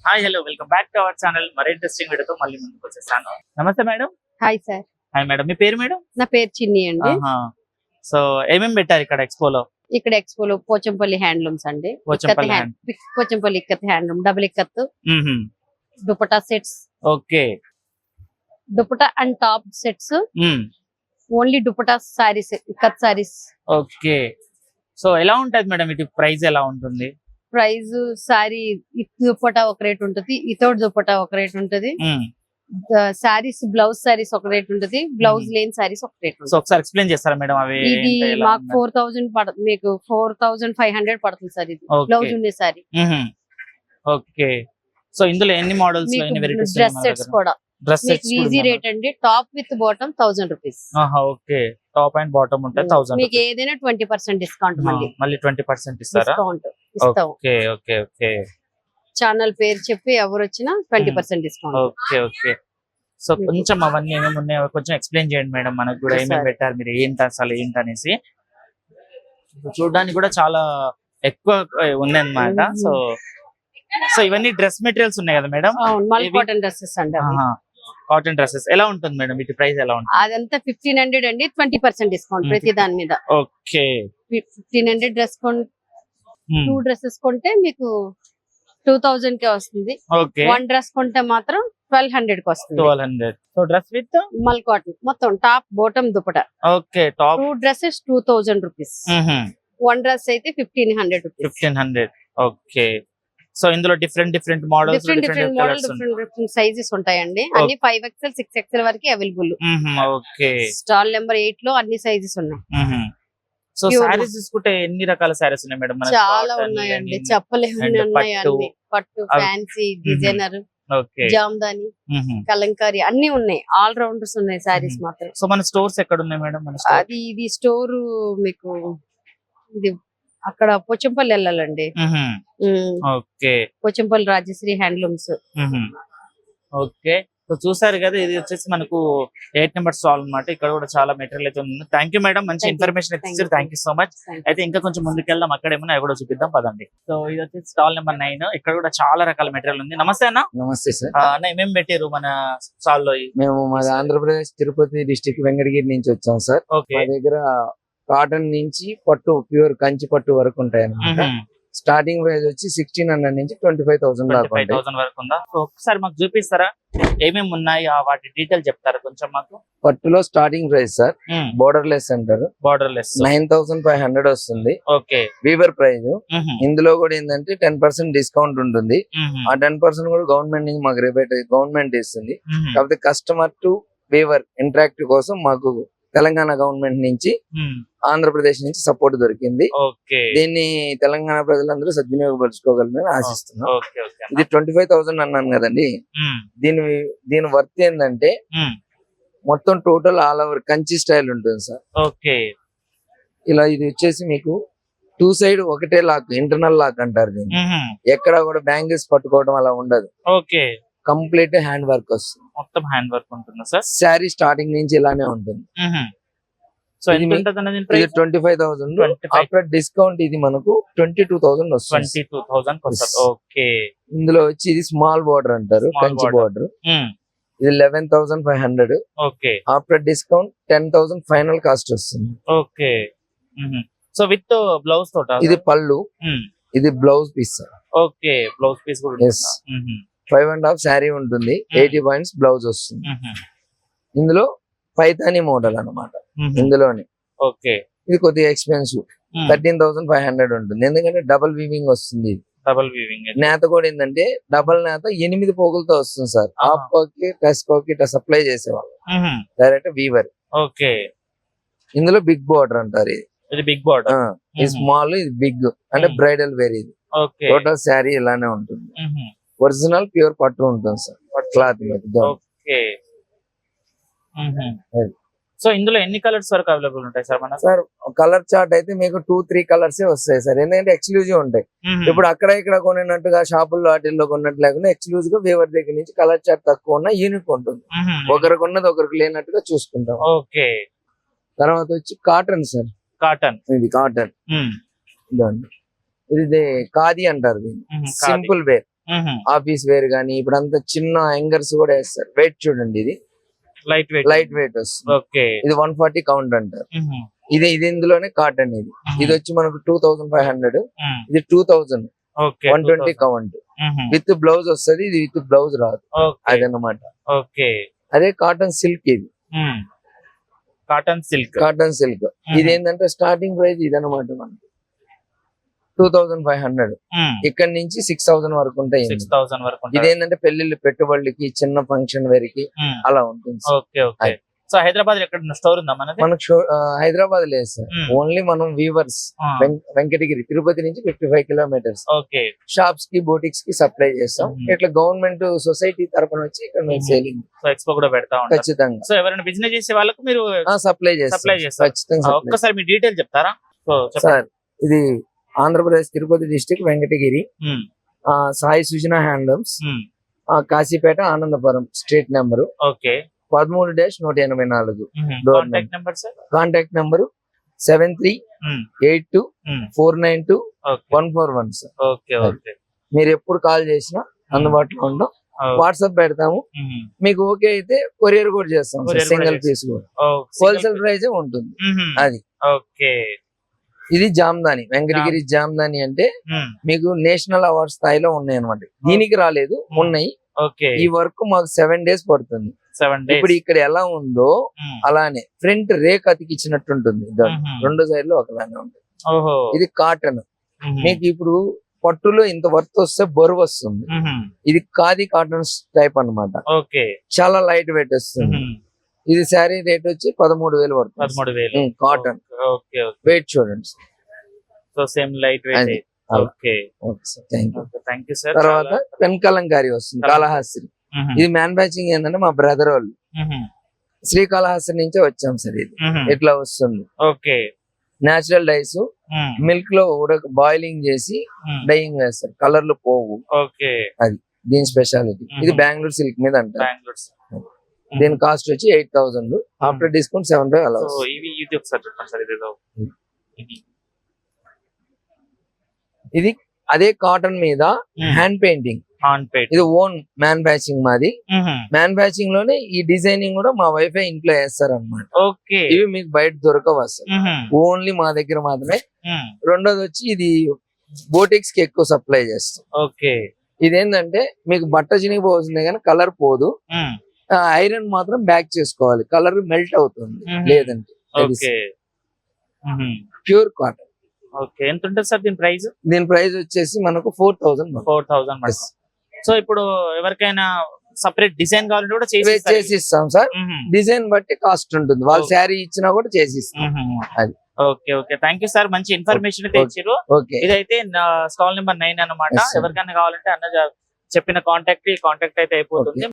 Hi hello welcome back to our channel. మరి interesting వీడియోతో మళ్ళీ ముందుకు వచ్చేసాను. నమస్తే madam. Hi sir. Hi madam, మీ పేరు మేడం? నా పేరు చిన్ని అండి. సో ఏమేమి పెట్టారు ఇక్కడ ఎక్స్పోలో? ఇక్కడ ఎక్స్పోలో పోచంపల్లి హ్యాండ్లూమ్స్ అండి. Pochampally ikat handloom, double ikat, dupatta sets. Okay. Dupatta and top sets, only dupatta saris, ikat saris. Okay. So ఎలా ఉంటది మేడం, ఇది ప్రైస్ ఎలా ఉంటుంది? ప్రైస్ సారీ దుపట్టా ఒక రేట్ ఉంటది, ఇతోటి దుపట్టా ఒక రేట్ ఉంటది. సారీస్ బ్లౌజ్ సారీస్ ఒక రేట్ ఉంటది, బ్లౌజ్ లేని సారీస్ ఒక రేట్ ఉంటుంది. సో ఒకసారి ఎక్స్ప్లెయిన్ చేస్తారా మేడం? అవి ఇది మాకు 4000 పడుతుంది, మీకు 4500 పడుతుంది సార్ ఇది బ్లౌజ్ ఉండే సారీ. ఓకే. సో ఇందులో ఎన్ని మోడల్స్, ఎన్ని వెరైటీస్? డ్రెస్ సెట్స్ కూడా ఈజీ రేట్ అండి. Top with bottom 1000 rupees. Okay. Top and bottom ఉంటే 1000. మీకు ఏదైనా 20% డిస్కౌంట్, మళ్ళీ 20% ఇస్తారా? ఇస్తాం. Okay okay okay. ఛానల్ పేరు చెప్పి ఎవరు వచ్చినా 20% డిస్కౌంట్. Okay okay. సో కొంచెం అవన్నీ ఏమేమి ఉన్నాయో కొంచెం ఎక్స్ప్లెయిన్ చేయండి మేడం, మనకు కూడా ఏమేమి పెట్టారు మీరు, ఏంటి అసలు ఏంటనేసి. చూడడానికి కూడా చాలా ఎక్కువ ఉంది అన్నమాట. సో సో ఇవన్నీ డ్రెస్ మెటీరియల్స్ ఉన్నాయి కదా మేడం? కాటన్ డ్రెస్సెస్ అండి. కాటన్ డ్రెస్సెస్ ఎలా ఉంటుంది మేడం, వీటి ప్రైస్ ఎలా ఉంటుంది? అదంతా 1500 అండి, 20% డిస్కౌంట్ ప్రతి దాని మీద. ఓకే. 1500 డ్రెస్ 2 డ్రెస్సెస్ కొంటే మీకు 2000 కే వస్తుంది. ఓకే. 1 డ్రెస్ కొంటే మాత్రం 1200 కి వస్తుంది. 1200. సో డ్రెస్ విత్ మల్ కాటన్ మొత్తం top bottom dupatta. Okay. Top 2 dresses 2000 rupees. 1 dress అయితే 1500 రూపీస్. 1500. ఓకే. సో ఇందులో different models, different model, different sizes ఉంటాయండి. అన్ని 5XL 6XL వరకు అవైలబుల్. ఓకే. స్టాల్ నెంబర్ 8 లో అన్ని సైజెస్ ఉన్నాయి. సో సారీస్ తీసుకుంటే ఎన్ని రకాల సారీస్ ఉన్నాయి మేడం? చాలా ఉన్నాయండి, చెప్పలేము. అన్ని పట్టు, ఫ్యాన్సీ, డిజైనర్, జామ్దాని, కలంకారీ అన్ని ఉన్నాయి. ఆల్ రౌండర్స్ ఉన్నాయి సారీస్ మాత్రం. సో మన స్టోర్స్ ఎక్కడ ఉన్నాయి మేడం? అది ఇది స్టోర్ మీకు ఇది అక్కడ పోచంపల్లి వెళ్ళాలండి. Okay. Pochampally Rajashree handlooms. Okay. So చూసారు కదా, ఇది వచ్చేసి మనకు 8 నెంబర్ స్టాల్ అన్నమాట. ఇక్కడ కూడా చాలా మెటీరియల్ అయితే ఉంది. థ్యాంక్ యూ మేడం, మంచి ఇన్ఫర్మేషన్ ఇచ్చారు. Thank you so much. అయితే ఇంకా కొంచెం ముందుకు వెళ్దాం, అక్కడ ఏమన్నా కూడా చూపిద్దాం పదండి. సో ఇది వచ్చేసి స్టాల్ నెంబర్ 9. ఇక్కడ కూడా చాలా రకాల మెటీరియల్ ఉంది. నమస్తే అన్న. నమస్తే సార్. అన్న ఏమేమి పెట్టారు మన స్టాల్ లో? మేము మా ఆంధ్రప్రదేశ్ తిరుపతి డిస్ట్రిక్ట్ వెంకటగిరి నుంచి వచ్చాం సార్. మా దగ్గర కాటన్ నుంచి పట్టు, ప్యూర్ కంచి పట్టు వరకు ఉంటాయి అన్నమాట. స్టార్టింగ్ ప్రైస్ వచ్చి 1600 నుంచి 25,000 దాకా వరకు ఉందా? సో ఒకసారి మాకు చూపిస్తారా, ఏమేమి ఉన్నాయి వాటి డీటెయిల్ చెప్తారా కొంచెం మాకు? పట్టులో starting price sir border less అంటారు, బోర్డర్ లెస్ 9500 వస్తుంది. ఓకే. Weaver price. ఇందులో కూడా ఏంటంటే 10% డిస్కౌంట్ ఉంటుంది. ఆ 10% కూడా గవర్నమెంట్ నుంచి మాకు రిబేట్ గవర్నమెంట్ ఇస్తుంది. కాకపోతే కస్టమర్ టు వీవర్ ఇంటరాక్టివ్ కోసం మాకు తెలంగాణ గవర్నమెంట్ నుంచి, ఆంధ్రప్రదేశ్ నుంచి సపోర్ట్ దొరికింది. దీన్ని తెలంగాణ ప్రజలందరూ సద్వినియోగపరచుకోగలరని ఆశిస్తున్నాం. ఇది 25,000 అన్నాను కదండి. దీని వర్త్ ఏంటంటే మొత్తం total all over Kanchi style ఉంటుంది సార్. ఓకే. ఇలా ఇది వచ్చేసి మీకు 2 సైడ్ ఒకటే లాక్, ఇంటర్నల్ లాక్ అంటారు దీన్ని. ఎక్కడ కూడా బ్యాంగిల్స్ పట్టుకోవడం అలా ఉండదు. ఓకే. కంప్లీట్ హ్యాండ్ వర్క్ వస్తుంది, మొత్తం హ్యాండ్ వర్క్ ఉంటుంది సార్. శారీ స్టార్టింగ్ నుంచి ఇలానే ఉంటుంది. సో ఇది 25,000. ఆఫ్టర్ డిస్కౌంట్ ఇది మనకు 22,000 వస్తుంది. 22,000 వస్తుంది. ఓకే. ఇందులో వచ్చి ఇది స్మాల్ బార్డర్ అంటారు, కంచి బార్డర్. ఇది 11,500. Okay. After discount 10,000 final cost వస్తుంది. ఓకే. సో విత్ బ్లౌజ్ తోట ఇది పళ్ళు, ఇది blouse piece. Okay. Blouse piece కూడా 5.5 శారీ ఉంటుంది, 80 పాయింట్స్ బ్లౌజ్ వస్తుంది. ఇందులో పైతాని మోడల్ అన్నమాట ఇందులోనే. ఓకే. ఇది కొద్దిగా ఎక్స్పెన్సివ్, 13,500 ఉంటుంది. ఎందుకంటే డబుల్ వీవింగ్ వస్తుంది. డబుల్ వీవింగ్ నేత కూడా ఏంటంటే డబల్ నేత 8 పోగులతో వస్తుంది సార్. హాఫ్ పోకి, టెస్ట్ పోకి ఇట్లా సప్లై చేసేవాళ్ళు, డైరెక్ట్ వీవర్. ఓకే. ఇందులో బిగ్ బార్డర్ అంటారు. ఇది బిగ్ బార్డర్, ఇది స్మాల్, ఇది బిగ్ అంటే బ్రైడల్ వేర్. ఇది టోటల్ శారీ ఇలానే ఉంటుంది. ఒరిజినల్ ప్యూర్ పట్టు ఉంటుంది సార్, క్లాత్. ఓకే. సో ఇందులో ఎన్ని కలర్స్ వరకు అవైలబుల్ ఉంటాయి సార్ మన? సార్ కలర్ చార్ట్ అయితే మీకు 2-3 కలర్స్ వస్తాయి సార్. ఎందుకంటే ఎక్స్క్లూజివ్ ఉంటాయి. ఇప్పుడు అక్కడ ఇక్కడ కొనినట్టుగా షాపుల్లో వాటిల్లో కొన్నట్టు లేకుండా ఎక్స్క్లూజివ్ గా వేవర్ దగ్గర నుంచి కలర్ చార్ట్ తక్కువ ఉన్న యూనిక్ ఉంటుంది. ఒకరికి ఉన్నది ఒకరికి లేనట్టుగా చూసుకుంటాం. ఓకే. తర్వాత వచ్చి కాటన్ సార్. కాటన్, ఇది కాటన్. ఇది ఖాదీ అంటారు దీన్ని, సింపుల్ వేర్. ఆఫీస్ వేర్ గానీ ఇప్పుడు అంతా చిన్న హ్యాంగర్స్ కూడా వేస్తారు. వెయిట్ చూడండి, ఇది లైట్ వెయిట్. లైట్ వెయిట్ వస్తుంది. ఓకే. ఇది 140 కౌంట్ అంటారు. ఇది ఇందులోనే కాటన్. ఇది వచ్చి మనకు 2500. ఇది 2000 ఓకే. 120 కౌంట్ విత్ బ్లౌజ్ వస్తది. ఇది విత్ బ్లౌజ్ రాదు, అదన్నమాట. ఓకే. అదే కాటన్ సిల్క్. ఇది కాటన్ సిల్క్. కాటన్ సిల్క్ ఇది ఏంటంటే స్టార్టింగ్ ప్రైస్ ఇదన్నమాట మనకి 2500. ఇక్కడ నుంచి 6000 వరకు ఉంటాయి. 6000 వరకు. ఇదేంటంటే పెళ్లిళ్ళు, పెట్టుబడులకి, చిన్న ఫంక్షన్ వేరికి అలా ఉంటుంది. ఓకే. ఓకే. సో హైదరాబాద్ ఎక్కడ స్టోర్ ఉందా మనది? మనకు హైదరాబాద్ లేదు సార్, ఓన్లీ మనం వీవర్స్ వెంకటగిరి, తిరుపతి నుంచి 55 కిలోమీటర్స్. ఓకే. షాప్స్ కి, బోటిక్స్ కి సప్లై చేస్తాం. ఇట్లా గవర్నమెంట్ సొసైటీ తరపున వచ్చి ఇక్కడ మేము సేలింగ్ ఎక్స్పో కూడా పెడతా ఉంటాం ఖచ్చితంగా. సో ఎవరైనా బిజినెస్ చేసే వాళ్ళకు మీరు సప్లై చేస్తారు ఖచ్చితంగా. ఒక్కసారి మీ డీటెయిల్ చెప్తారా? సార్ ఇది Andhra Pradesh Tirupati district Venkatagiri, Sai Sujana handlooms, Kashipeta, Anandapuram street number. Okay. 13-184. Contact number sir? Contact number 7382492141 sir. Okay. Okay. మీరు ఎప్పుడు కాల్ చేసినా అందుబాటులో ఉంటాం. వాట్సాప్ పెడతాము. మీకు ఓకే అయితే కొరియర్ కూడా చేస్తాం. సింగిల్ పీస్ కూడా హోల్సేల్ ప్రైస్ ఉంటుంది. అది ఓకే. ఇది జామ్దాని, వెంకటగిరి జామ్దాని అంటే మీకు నేషనల్ అవార్డ్ స్థాయిలో ఉన్నాయి అనమాట. దీనికి రాలేదు, ఉన్నాయి. ఓకే. ఈ వర్క్ మాకు 7 days పడుతుంది. 7 days. ఇప్పుడు ఇక్కడ ఎలా ఉందో అలానే ఫ్రంట్ రేక్ అతికిచ్చినట్టు ఉంటుంది. రెండు సైడ్ లో ఒకలానే ఉంటుంది. ఇది కాటన్. మీకు ఇప్పుడు పట్టులో ఇంత వర్త్ వస్తే బరువు వస్తుంది. ఇది ఖాదీ కాటన్ టైప్ అన్నమాట. ఓకే. చాలా లైట్ వెయిట్ వస్తుంది. ఇది శారీ రేట్ వచ్చి 13,000 పడుతుంది. 13,000 కాటన్. ఓకే. వెయిట్ చూడండి. So same light weight. Okay. Thank you sir. తర్వాత పెన్ కలంకారీ వస్తుంది, కాళహస్తి. ఇది మ్యానుఫ్యాక్చరింగ్ ఏంటంటే మా బ్రదర్ వాళ్ళు శ్రీకాళహస్తి నుంచే వచ్చాం సార్. ఇది ఇట్లా వస్తుంది. ఓకే. నేచురల్ డైస్ మిల్క్ లో బాయిలింగ్ చేసి డైయింగ్ వేస్తారు, కలర్లు పోవు. ఓకే. అది దీని స్పెషాలిటీ. ఇది బెంగళూరు సిల్క్ మీద అంటారు. దీని కాస్ట్ వచ్చి 8000. ఆఫ్టర్ డిస్కౌంట్ 75 అలా. ఇది అదే కాటన్ మీద హ్యాండ్ పెయింటింగ్. ఇది ఓన్ మ్యానుఫ్యాక్చరింగ్ మాది. మ్యానుఫ్యాక్చరింగ్ లోనే ఈ డిజైనింగ్ కూడా మా వైఫై ఇంట్లో వేస్తారు అనమాట. ఓకే. ఇవి మీకు బయట దొరకవు అసలు, ఓన్లీ మా దగ్గర మాత్రమే. రెండోది వచ్చి ఇది బోటిక్స్ కి ఎక్కువ సప్లై చేస్తాం. ఓకే. ఇదేంటంటే మీకు బట్ట చినిగిపోతుంది కానీ కలర్ పోదు. ఐరన్ మాత్రం బ్యాక్ చేసుకోవాలి, కలర్ మెల్ట్ అవుతుంది లేదంటే. Pure cotton. ఓకే. ఎంత ఉంటుంది సార్ దీని ప్రైస్? దీని ప్రైస్ వచ్చేసి మనకు 4000. సో ఇప్పుడు ఎవరికైనా సపరేట్ డిజైన్ కావాలంటే కూడా చేసి ఇస్తాం సార్. డిజైన్ బట్టి కాస్ట్ ఉంటుంది. వాళ్ళు శారీ ఇచ్చినా కూడా చేసి ఇస్తాం. అది. Okay. Okay. Thank you sir, మంచి ఇన్ఫర్మేషన్ అయితే ఇచ్చారు. ఇదైతే స్టాల్ నెంబర్ 9 అన్నమాట. ఎవరికైనా కావాలంటే అన్న చెప్పిన కాంటాక్ట్ అయితే అయిపోతుంది.